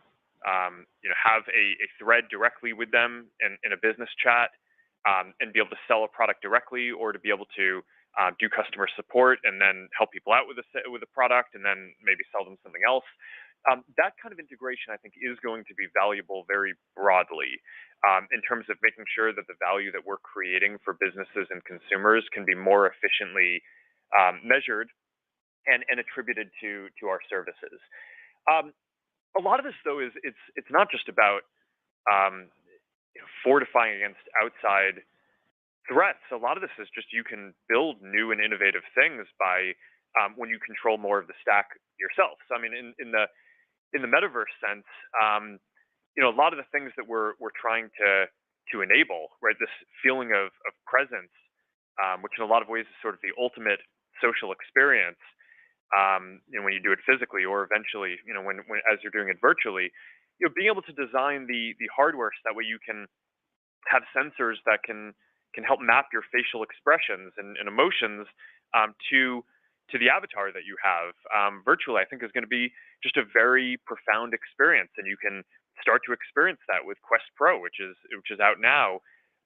have a thread directly with them in a business chat, and be able to sell a product directly, or to be able to do customer support and then help people out with a product and then maybe sell them something else. That kind of integration, I think, is going to be valuable very broadly in terms of making sure that the value that we're creating for businesses and consumers can be more efficiently measured and attributed to our services. A lot of this, though, is it's not just about fortifying against outside threats. A lot of this is just you can build new and innovative things by when you control more of the stack yourself. So I mean, in the metaverse sense, a lot of the things that we're trying to enable, right? This feeling of presence, which in a lot of ways is sort of the ultimate social experience. When you do it physically, or eventually, when as you're doing it virtually, being able to design the hardware so that way you can have sensors that can help map your facial expressions and emotions to the avatar that you have virtually, I think is going to be just a very profound experience, and you can start to experience that with Quest Pro, which is out now.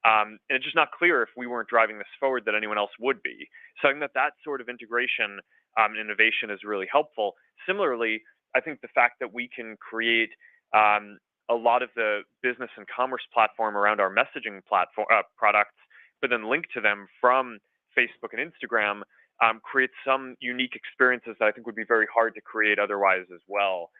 And it's just not clear if we weren't driving this forward that anyone else would be. So I think that sort of integration and innovation is really helpful. Similarly, I think the fact that we can create a lot of the business and commerce platform around our messaging platform products, but then link to them from Facebook and Instagram, creates some unique experiences that I think would be very hard to create otherwise as well.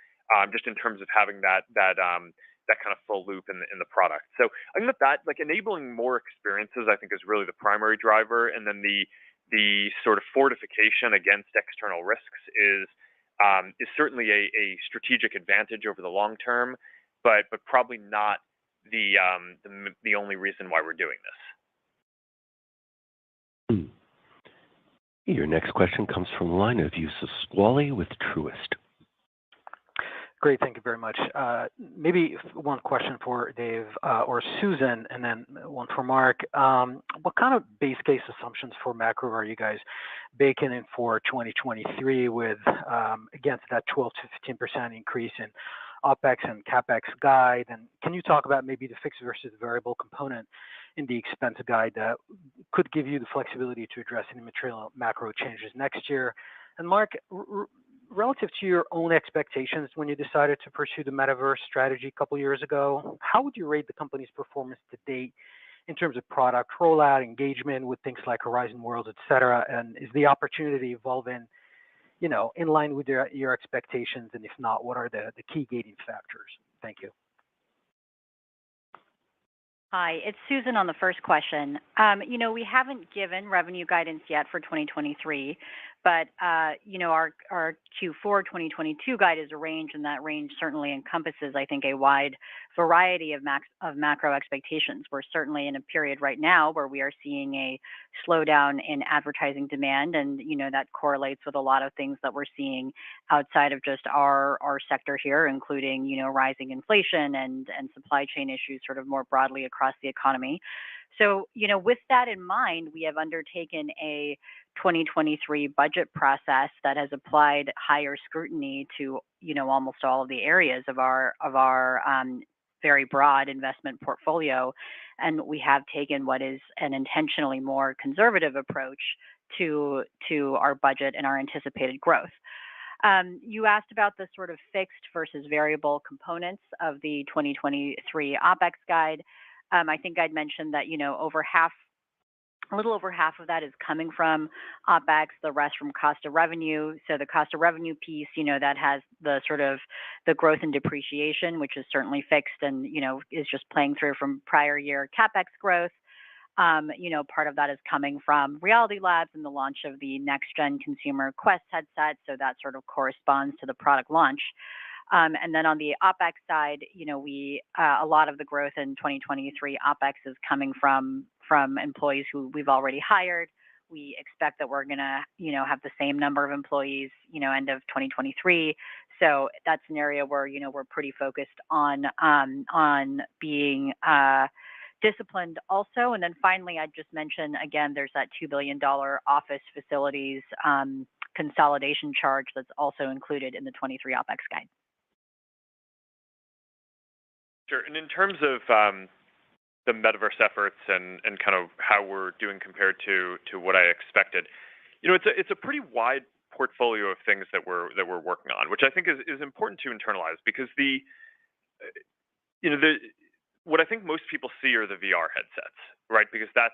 Just in terms of having that kind of full loop in the product. So I think that like enabling more experiences, I think, is really the primary driver, and then the sort of fortification against external risks is certainly a strategic advantage over the long term, but probably not the only reason why we're doing this. Your next question comes from the line of Youssef Squali with Truist. Great, thank you very much. Maybe one question for Dave or Susan, and then one for Mark. What kind of base case assumptions for macro are you guys baking in for 2023 with against that 12 to 15% increase in OPEX and CAPEX guide? And can you talk about maybe the fixed versus variable component in the expense guide that could give you the flexibility to address any material macro changes next year? And Mark, relative to your own expectations when you decided to pursue the metaverse strategy a couple years ago, how would you rate the company's performance to date in terms of product rollout, engagement with things like Horizon Worlds, et cetera? And is the opportunity evolving, in line with your expectations? And if not, what are the key gating factors? Thank you. Hi, it's Susan on the first question. We haven't given revenue guidance yet for 2023, but our Q4 2022 guide is a range, and that range certainly encompasses, I think, a wide variety of macro expectations. We're certainly in a period right now where we are seeing a slowdown in advertising demand, and that correlates with a lot of things that we're seeing outside of just our sector here, including rising inflation and supply chain issues sort of more broadly across the economy. So, with that in mind, we have undertaken a 2023 budget process that has applied higher scrutiny to, almost all of the areas of our very broad investment portfolio, and we have taken what is an intentionally more conservative approach to our budget and our anticipated growth. You asked about the sort of fixed versus variable components of the 2023 OpEx guide. I think I'd mentioned that, a little over half of that is coming from OpEx, the rest from cost of revenue. So the cost of revenue piece, that has the sort of the growth and depreciation, which is certainly fixed and, is just playing through from prior year CapEx growth. Part of that is coming from Reality Labs and the launch of the next gen consumer Quest headset. So that sort of corresponds to the product launch. And then on the OpEx side, a lot of the growth in 2023 OpEx is coming from employees who we've already hired. We expect that we're going to, have the same number of employees, end of 2023. So that's an area where, we're pretty focused on being disciplined also. And then finally, I'd just mention again, there's that $2 billion office facilities consolidation charge that's also included in the 23 OpEx guide. Sure. And in terms of the metaverse efforts and kind of how we're doing compared to what I expected, it's a pretty wide portfolio of things that we're working on, which I think is important to internalize, because what I think most people see are the VR headsets, right? Because that's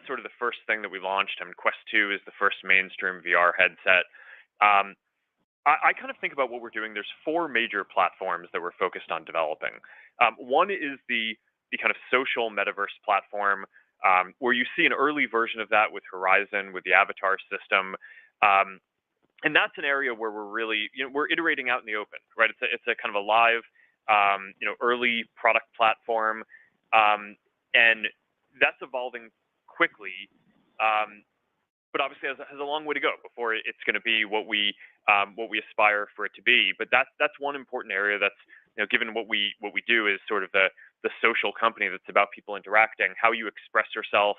sort of the first thing that we launched. I mean, Quest 2 is the first mainstream VR headset. I kind of think about what we're doing. There's 4 major platforms that we're focused on developing. One is the kind of social metaverse platform, where you see an early version of that with Horizon, with the Avatar system. And that's an area where we're really, we're iterating out in the open, right? It's a kind of a live, early product platform. And that's evolving quickly. But obviously has a long way to go before it's going to be what we aspire for it to be. But that's one important area that's, given what we do is sort of the social company that's about people interacting, how you express yourself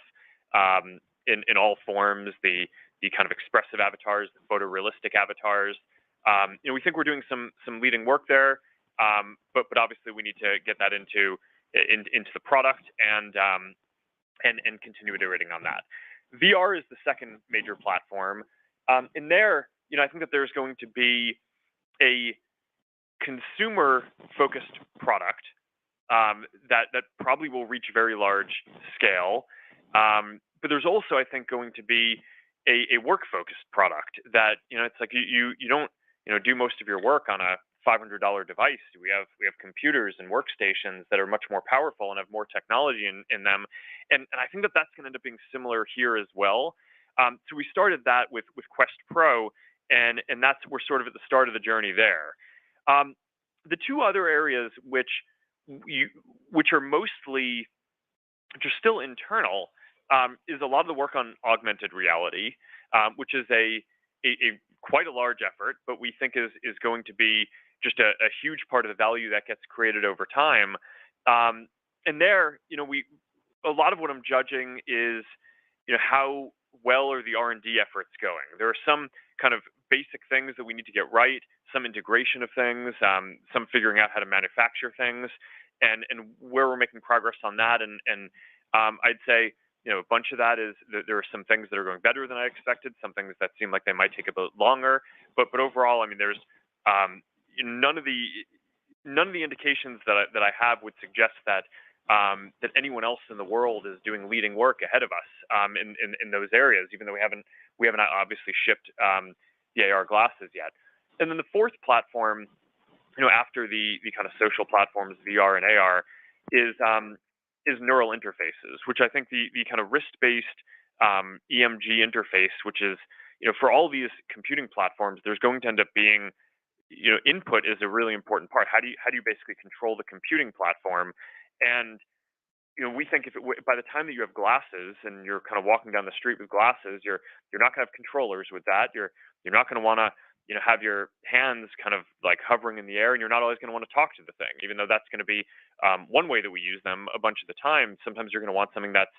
in all forms, the kind of expressive avatars, the photorealistic avatars. We think we're doing some leading work there, but obviously we need to get that into the product and continue iterating on that. VR is the second major platform. In there, I think that there's going to be a consumer-focused product that probably will reach very large scale. But there's also, I think, going to be a work-focused product that, it's like you don't, do most of your work on a $500 device. We have computers and workstations that are much more powerful and have more technology in them. And I think that that's going to end up being similar here as well. So we started that with Quest Pro, and we're sort of at the start of the journey there. The two other areas which are mostly just still internal is a lot of the work on augmented reality, which is a quite a large effort, but we think is going to be just a huge part of the value that gets created over time. And there, a lot of what I'm judging is, how well are the R&D efforts going? There are some kind of basic things that we need to get right, some integration of things, some figuring out how to manufacture things, and where we're making progress on that. And I'd say, a bunch of that is that there are some things that are going better than I expected, some things that seem like they might take a bit longer. But overall, I mean, there's none of the indications that I have would suggest that anyone else in the world is doing leading work ahead of us in those areas, even though we haven't obviously shipped the AR glasses yet. And then the fourth platform, after the kind of social platforms, VR and AR, is neural interfaces, which I think the kind of wrist-based EMG interface, which is, for all these computing platforms, there's going to end up being, input is a really important part. How do you basically control the computing platform? And we think by the time that you have glasses and you're kind of walking down the street with glasses, you're not going to have controllers with that. You're not going to want to have your hands kind of like hovering in the air, and you're not always going to want to talk to the thing, even though that's going to be one way that we use them a bunch of the time. Sometimes you're going to want something that's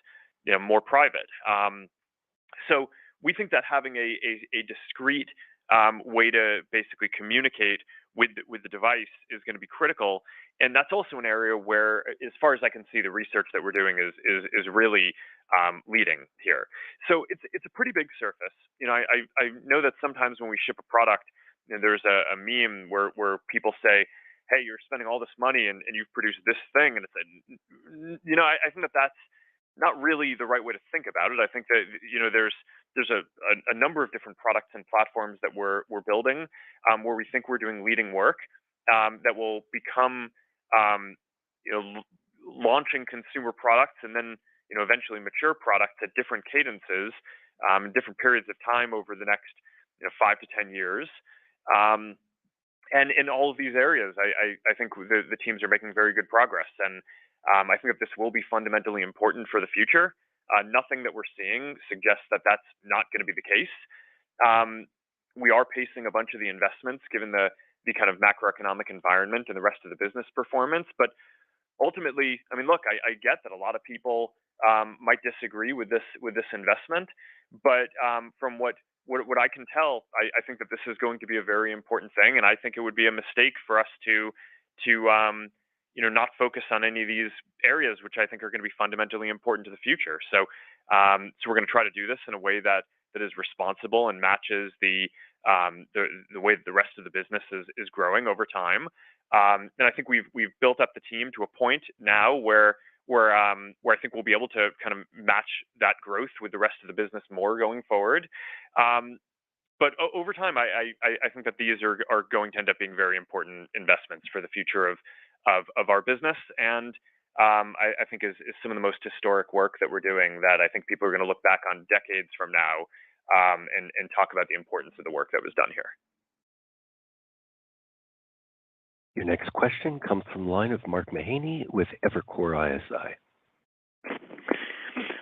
more private. So we think that having a discrete way to basically communicate with the device is going to be critical, and that's also an area where, as far as I can see, the research that we're doing is really leading here. So it's a pretty big surface. I know that sometimes when we ship a product, there's a meme where people say, "Hey, you're spending all this money and you've produced this thing," and it's I think that that's not really the right way to think about it. I think that there's a number of different products and platforms that we're building where we think we're doing leading work that will become launching consumer products and then eventually mature products at different cadences, different periods of time over the next 5 to 10 years. And in all of these areas, I think the teams are making very good progress. And I think that this will be fundamentally important for the future. Nothing that we're seeing suggests that that's not going to be the case. We are pacing a bunch of the investments given the kind of macroeconomic environment and the rest of the business performance. But ultimately, I mean, look, I get that a lot of people might disagree with this investment, but from what I can tell, I think that this is going to be a very important thing, and I think it would be a mistake for us to not focus on any of these areas, which I think are going to be fundamentally important to the future. So we're going to try to do this in a way that is responsible and matches the way that the rest of the business is growing over time. And I think we've built up the team to a point now where I think we'll be able to kind of match that growth with the rest of the business more going forward. But over time, I think that these are going to end up being very important investments for the future of our business, and I think is some of the most historic work that we're doing that I think people are going to look back on decades from now and talk about the importance of the work that was done here. Your next question comes from the line of Mark Mahaney with Evercore ISI.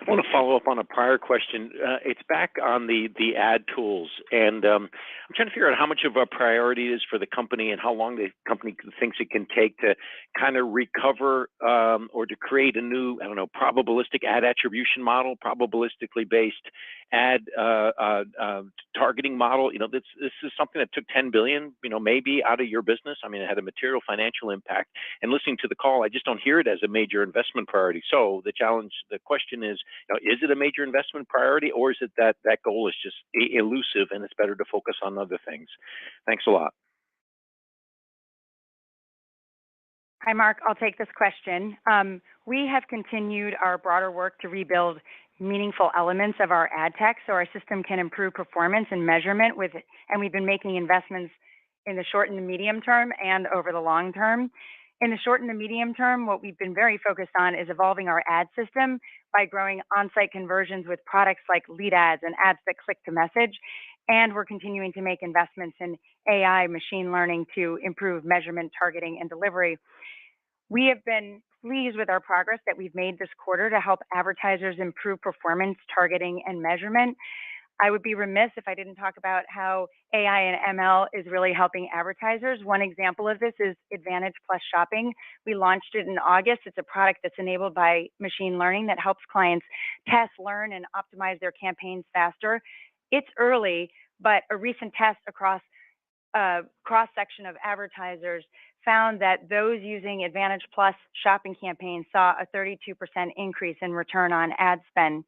I want to follow up on a prior question. It's back on the ad tools, and I'm trying to figure out how much of a priority it is for the company and how long the company thinks it can take to kind of recover or to create a new, probabilistic ad attribution model, probabilistically based ad targeting model. This is something that took $10 billion, maybe out of your business. I mean, it had a material financial impact. And listening to the call, I just don't hear it as a major investment priority. So the question is, is it a major investment priority, or is it that goal is just elusive and it's better to focus on other things? Thanks a lot. Hi, Mark. I'll take this question. We have continued our broader work to rebuild meaningful elements of our ad tech so our system can improve performance and measurement and we've been making investments in the short and the medium term and over the long term. In the short and the medium term, what we've been very focused on is evolving our ad system by growing on-site conversions with products like lead ads and ads that click to message. And we're continuing to make investments in AI, machine learning to improve measurement, targeting, and delivery. We have been pleased with our progress that we've made this quarter to help advertisers improve performance, targeting, and measurement. I would be remiss if I didn't talk about how AI and ML is really helping advertisers. One example of this is Advantage Plus Shopping. We launched it in August. It's a product that's enabled by machine learning that helps clients test, learn, and optimize their campaigns faster. It's early, but a recent test across a cross-section of advertisers found that those using Advantage Plus shopping campaigns saw a 32% increase in return on ad spend.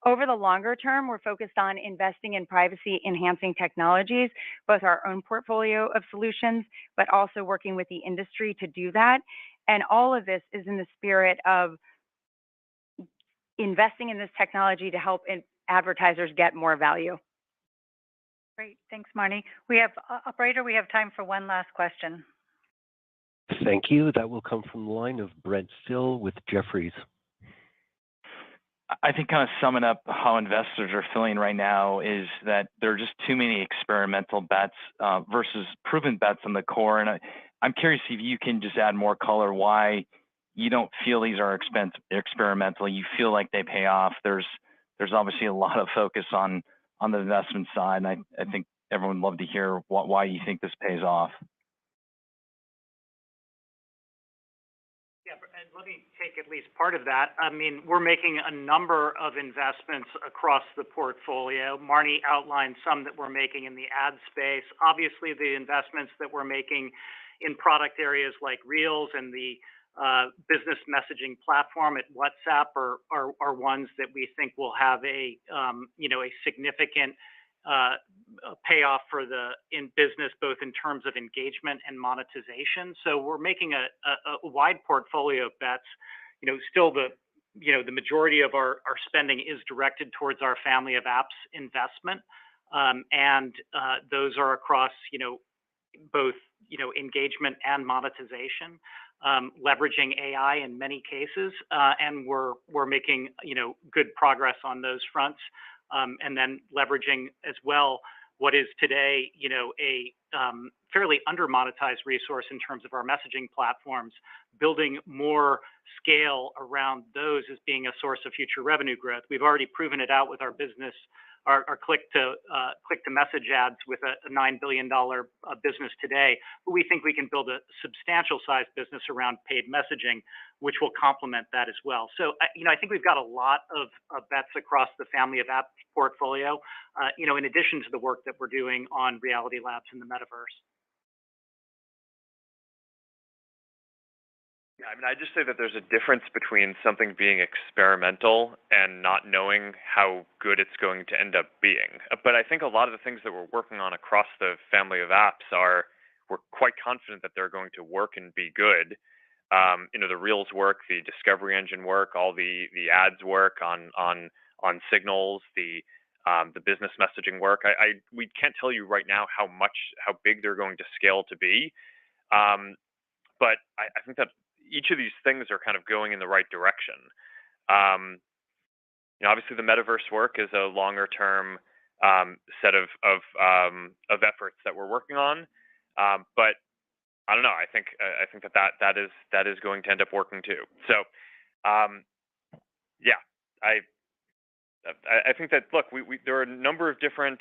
Over the longer term, we're focused on investing in privacy-enhancing technologies, both our own portfolio of solutions, but also working with the industry to do that. And all of this is in the spirit of investing in this technology to help advertisers get more value. Great. Thanks, Marnie. Operator, we have time for one last question. Thank you. That will come from the line of Brent Thill with Jefferies. I think kind of summing up how investors are feeling right now is that there are just too many experimental bets versus proven bets on the core. And I'm curious if you can just add more color why you don't feel these are experimental. You feel like they pay off. There's obviously a lot of focus on the investment side, and I think everyone would love to hear why you think this pays off. Yeah, and let me take at least part of that. I mean, we're making a number of investments across the portfolio. Marnie outlined some that we're making in the ad space. Obviously, the investments that we're making in product areas like Reels and the business messaging platform at WhatsApp are ones that we think will have a significant payoff for in business, both in terms of engagement and monetization. So we're making a wide portfolio of bets. Still the majority of our spending is directed towards our family of apps investment, and those are across both engagement and monetization, leveraging AI in many cases, and we're making good progress on those fronts. And then leveraging as well what is today, a fairly under-monetized resource in terms of our messaging platforms, building more scale around those as being a source of future revenue growth. We've already proven it out with our business, our click to message ads with a $9 billion business today, but we think we can build a substantial sized business around paid messaging, which will complement that as well. So, I think we've got a lot of bets across the family of apps portfolio, in addition to the work that we're doing on Reality Labs in the metaverse. Yeah, I mean, I just say that there's a difference between something being experimental and not knowing how good it's going to end up being. But I think a lot of the things that we're working on across the family of apps we're quite confident that they're going to work and be good. The Reels work, the discovery engine work, all the ads work on signals, the business messaging work. We can't tell you right now how big they're going to scale to be. But I think that each of these things are kind of going in the right direction. Obviously the metaverse work is a longer term set of efforts that we're working on. But I don't know. I think that is going to end up working too. So, yeah, I think that there are a number of different.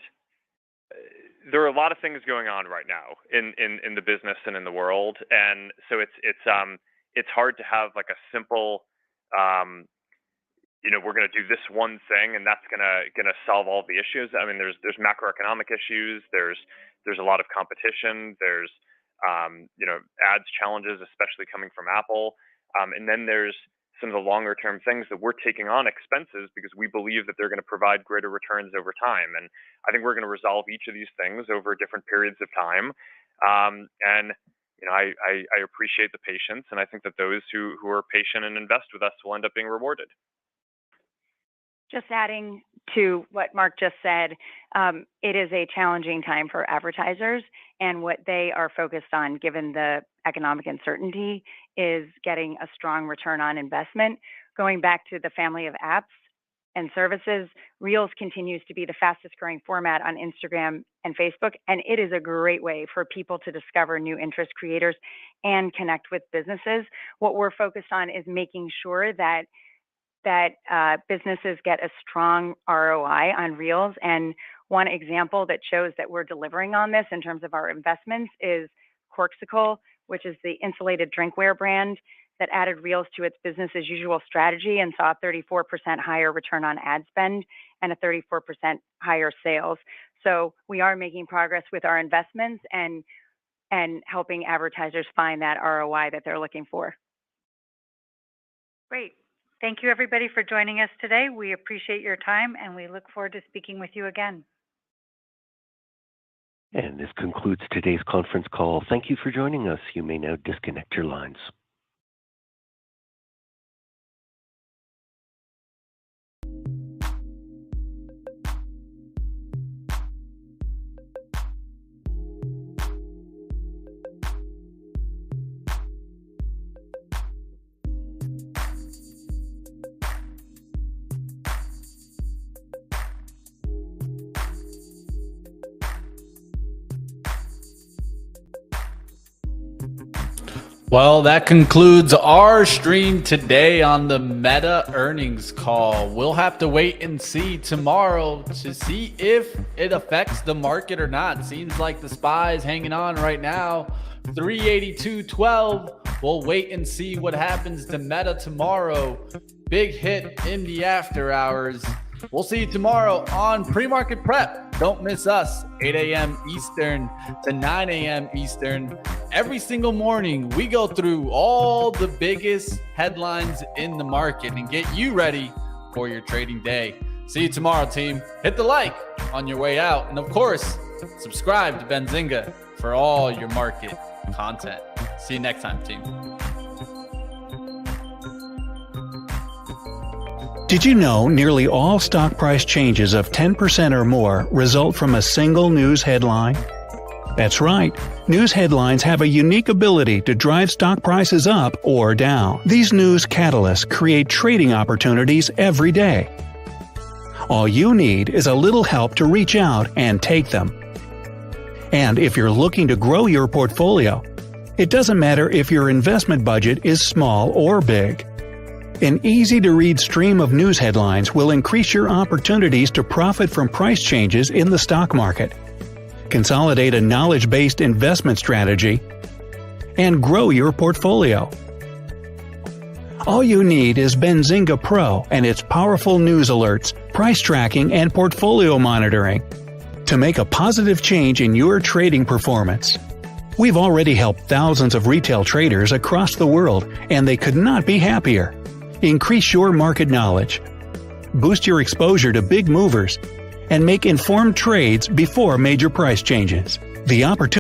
There are a lot of things going on right now in the business and in the world, and so it's hard to have like a simple, we're going to do this one thing and that's going to solve all the issues. I mean, there's macroeconomic issues. There's a lot of competition. There's ads challenges, especially coming from Apple. And then there's some of the longer term things that we're taking on expenses because we believe that they're going to provide greater returns over time. And I think we're going to resolve each of these things over different periods of time. And I appreciate the patience, and I think that those who are patient and invest with us will end up being rewarded. Just adding to what Mark just said, it is a challenging time for advertisers, and what they are focused on, given the economic uncertainty, is getting a strong return on investment. Going back to the family of apps and services, Reels continues to be the fastest growing format on Instagram and Facebook, and it is a great way for people to discover new interest creators and connect with businesses. What we're focused on is making sure that businesses get a strong ROI on Reels. And one example that shows that we're delivering on this in terms of our investments is Corksicle, which is the insulated drinkware brand that added Reels to its business as usual strategy and saw a 34% higher return on ad spend and a 34% higher sales. So we are making progress with our investments and helping advertisers find that ROI that they're looking for. Great. Thank you, everybody, for joining us today. We appreciate your time, and we look forward to speaking with you again. And this concludes today's conference call. Thank you for joining us. You may now disconnect your lines. Well, that concludes our stream today on the Meta earnings call. We'll have to wait and see tomorrow to see if it affects the market or not. Seems like the SPY is hanging on right now, 382.12. We'll wait and see what happens to Meta tomorrow. Big hit in the after hours. We'll see you tomorrow on Pre-Market Prep. Don't miss us, 8 a.m. Eastern to 9 a.m. Eastern. Every single morning, we go through all the biggest headlines in the market and get you ready for your trading day. See you tomorrow, team. Hit the like on your way out. And of course, subscribe to Benzinga for all your market content. See you next time, team. Did you know nearly all stock price changes of 10% or more result from a single news headline? That's right. News headlines have a unique ability to drive stock prices up or down. These news catalysts create trading opportunities every day. All you need is a little help to reach out and take them. And if you're looking to grow your portfolio, it doesn't matter if your investment budget is small or big. An easy-to-read stream of news headlines will increase your opportunities to profit from price changes in the stock market, consolidate a knowledge-based investment strategy, and grow your portfolio. All you need is Benzinga Pro and its powerful news alerts, price tracking, and portfolio monitoring to make a positive change in your trading performance. We've already helped thousands of retail traders across the world, and they could not be happier. Increase your market knowledge, boost your exposure to big movers, and make informed trades before major price changes. The opportunity